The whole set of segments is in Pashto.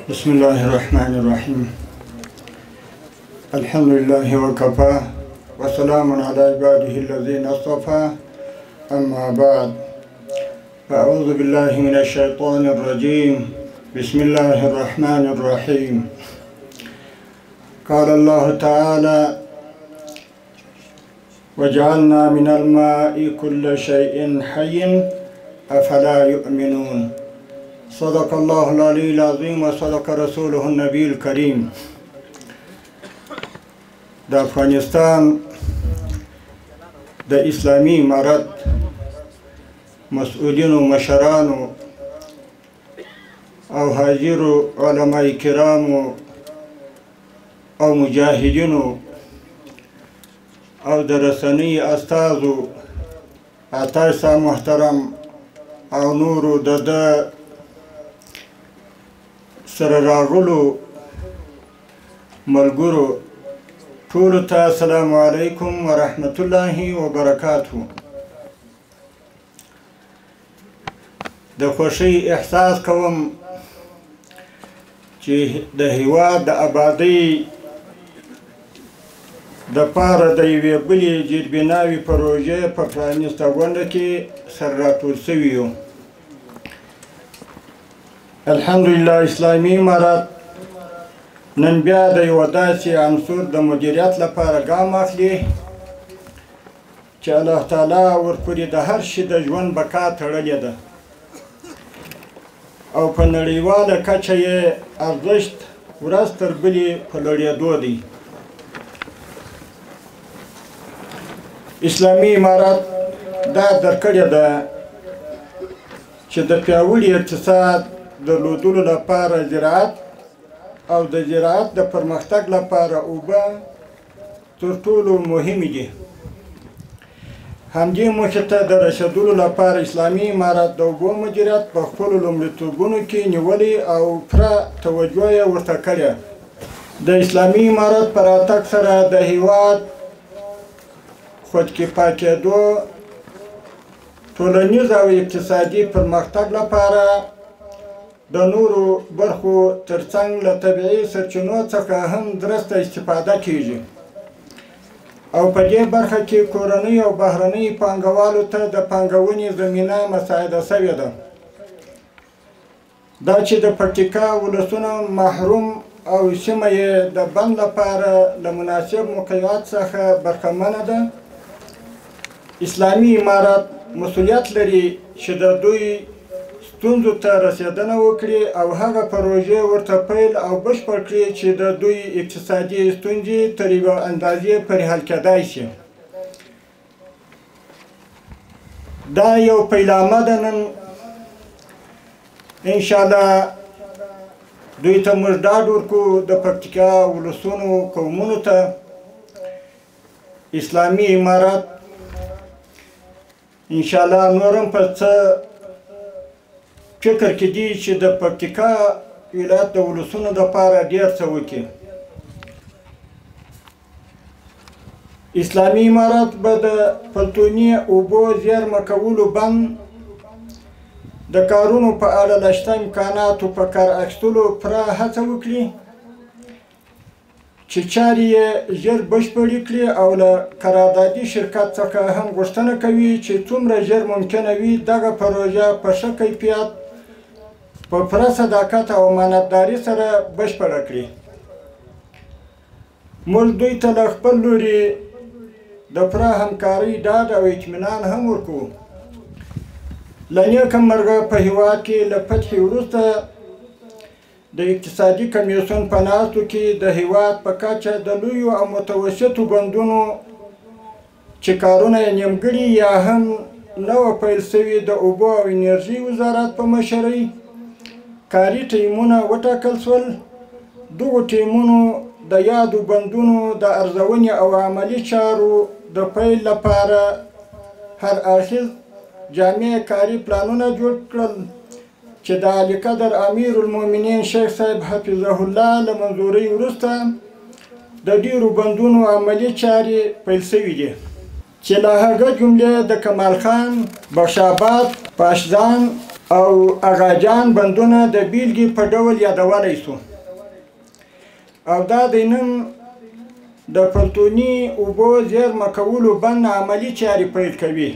بسم الله الرحمن الرحيم. الحمد لله وكفى وسلام على عباده الذين اصطفى. أما بعد، فأعوذ بالله من الشيطان الرجيم. بسم الله الرحمن الرحيم. قال الله تعالى: وجعلنا من الماء كل شيء حي أفلا يؤمنون. صدق الله العلي العظيم وصدق رسوله النبي الكريم. د افغانستان د اسلامي امارت مسؤولینو، مشرانو او حاضرو علماء کرامو او مجاهدینو او د رسنۍ استازو، عطا محترم او نورو د سره راغلو ملګرو ټولو ته السلام علیکم ورحمت الله وبرکاته. د خوښۍ احساس کوم چې د هیواد د آبادۍ د پاره د یوې بلې جربیناوي پروژې په پرانیسته غونډه کې سره راټول سوي یو. الحمدلله اسلامي امارت نن بیا د یوه داسې عنصر د مدیریت لپاره ګام اخلي چې الله تعالی ورپورې د هر شي د ژوند بقا تړلې ده او په نړیواله کچه یې ارزښت ورځ تر بلې په لوړېدو دی. اسلامي امارت دا درکړې ده چې د پیاوړي اقتصاد درلودلو لپاره زراعت او د زراعت د پرمختګ لپاره اوبه تر ټولو مهمې دي. همدې موخې ته د رسېدلو لپاره اسلامي امارت د اوبو مدیریت په خپلو لومړیتوبونو کې نیولې او پوره توجه یې ورته کړې. د اسلامي امارت په راتګ سره د هیواد خودکفا کېدو، ټولنیز او اقتصادي پرمختګ لپاره د نورو برخو ترڅنګ له طبیعي سرچینو څخه هم درسته استفاده کیږي او په دې برخه کې کورنۍ او بهرنۍ پانګوالو ته د پانګونې زمینه مساعده شوې ده. دا چې د پکتیکا ولسونه محروم او سیمه یې د بند لپاره له مناسب موقعیت څخه برخمنه ده. اسلامي امارت مسؤلیت لري چې د دوی ستونزو ته رسیدنه وکړي او هغه پروژې ورته پیل او بشپړ کړي چې د دوی اقتصادي ستونزې تر یوه اندازې پورې حل کېدای شي. دا یو پیلامه ده. نن انشاءالله دوی ته موږ ډاډ ورکړو، د پکتیکا ولسونو، قومونو ته اسلامي امارت انشاءالله نور هم په څه فکر کې دي چې د پکتیکا ولایت د ولسونو دپاره ډېر څه وکړي. اسلامي امارت به د پلتوني اوبو زیرمه کولو بند د کارونو په اړه له شته امکاناتو په کار اخیستلو پوره هڅه وکړي چې چارې یې ژر بشپړې کړي او له قراردادي شرکت څخه هم غوښتنه کوي چې څومره ژر ممکنه وي دغه پروژه په ښه کیفیت، په پوره صداقت او امانتداري سره بشپړه کړي. موږ دوی ته له خپل لوري د پوره همکارۍ ډاډ او اطمینان هم ورکوو. له نیکه مرغه په هېواد کې له فتحې وروسته د اقتصادي کمیسیون په ناستو کې د هېواد په کچه د لویو او متوسطو بندونو چې کارونه یې نیمګړي یا هم نه وه پیل سوي د اوبو او انرژۍ وزارت په مشرۍ کاري ټیمونه وټاکل شول. دغو ټیمونو د یادو بندونو د ارزونې او عملي چارو د پیل لپاره هر اړخیز جامع کاري پلانونه جوړ کړل چې د اعلی قدر امیر المؤمنین شیخ صاحب حفظه الله له منظورۍ وروسته د ډیرو بندونو عملي چارې پیل شوي دي چې له هغه جملې د کمال خان، بخش آباد، پاشدان، او اغاجان بندونه د بیلګې په ډول یادولی سو او دا د نن د پلتوني اوبو زیرمه کولو بند عملي چارې پیل کوي.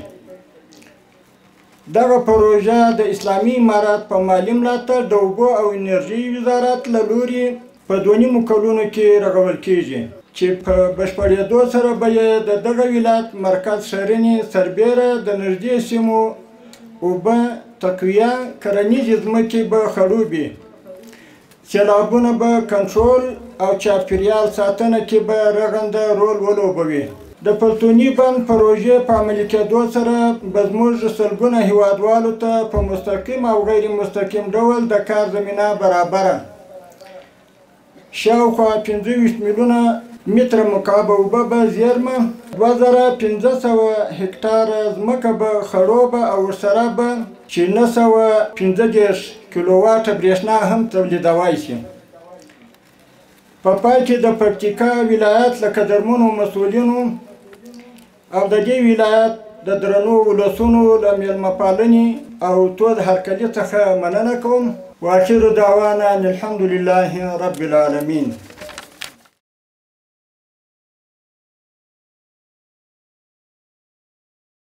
دغه پروژه د اسلامي امارات په مالي ملاتړ د اوبو او انرژي وزارت له لوري په 2.5 کلونو کې رغول کیږي چې په بشپړېدو سره به یې د دغه ولایت مرکز ښرنې سربیره د نږدې سیمو اوبه تقویه کرنیزې ځمکې به خړوبي، سیلابونه به کنټرول او چاپیریال ساتنه کې به رغنده رول ولوبوي. د پلتوني بند پروژې په عملي کېدو سره به زموږ سلګونه هیوادوالو ته په مستقیم او غیر مستقیم ډول د کار زمینه برابره شاوخوا 25 میلیونه متره مکعب اوبه به زیرمه، 2500 هکتاره ځمکه به خړوبه او ورسره به 915 کیلوواټه برېښنا هم تولیدوای شي. په پای کې د پکتیکا ولایت له قدرمنو مسؤلینو او د دې ولایت د درنو ولسونو له میلمه پالنې او تود هرکلي څخه مننه کوم. واخر دعوانا ان الحمد لله رب العالمین.